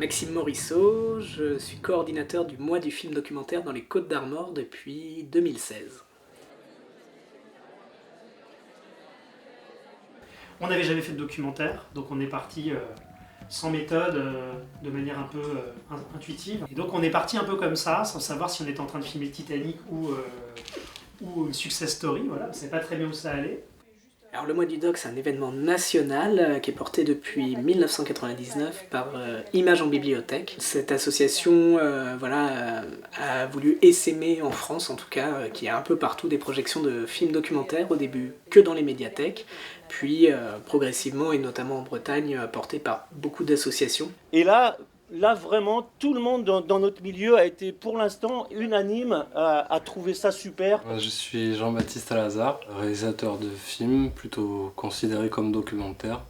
Maxime Morisseau, je suis coordinateur du mois du film documentaire dans les Côtes-d'Armor depuis 2016. On n'avait jamais fait de documentaire, donc on est parti sans méthode, de manière un peu intuitive. Et donc on est parti un peu comme ça, sans savoir si on était en train de filmer le Titanic ou une success story, voilà, on ne savait pas très bien où ça allait. Alors le mois du doc, c'est un événement national qui est porté depuis 1999 par Images en bibliothèque. Cette association a voulu essaimer en France, en tout cas, qu'il y a un peu partout des projections de films documentaires, au début que dans les médiathèques, puis progressivement, et notamment en Bretagne, porté par beaucoup d'associations. Et là vraiment, tout le monde dans notre milieu a été pour l'instant unanime à trouver ça super. Je suis Jean-Baptiste Alazard, réalisateur de films plutôt considérés comme documentaires.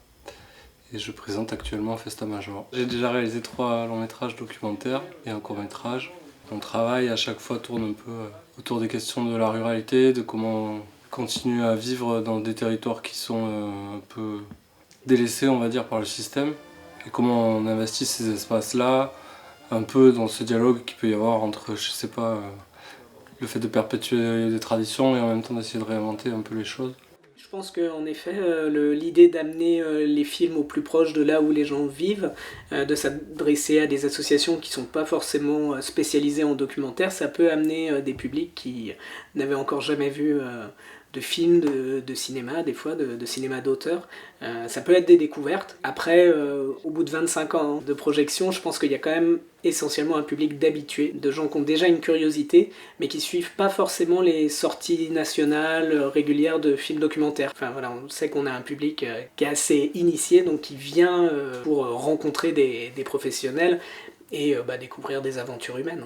Et je présente actuellement Festa Major. J'ai déjà réalisé 3 longs métrages documentaires et un court métrage. Mon travail à chaque fois tourne un peu autour des questions de la ruralité, de comment continuer à vivre dans des territoires qui sont un peu délaissés, on va dire, par le système. Et comment on investit ces espaces-là, un peu dans ce dialogue qu'il peut y avoir entre, je sais pas, le fait de perpétuer des traditions et en même temps d'essayer de réinventer un peu les choses. Je pense qu'en effet, l'idée d'amener les films au plus proche de là où les gens vivent, de s'adresser à des associations qui ne sont pas forcément spécialisées en documentaire, ça peut amener des publics qui n'avaient encore jamais vu de films, de cinéma, des fois, de cinéma d'auteur. Ça peut être des découvertes. Après, au bout de 25 ans de projection, je pense qu'il y a quand même essentiellement un public d'habitués, de gens qui ont déjà une curiosité, mais qui suivent pas forcément les sorties nationales régulières de films documentaires. Enfin voilà, on sait qu'on a un public qui est assez initié, donc qui vient pour rencontrer des professionnels et découvrir des aventures humaines.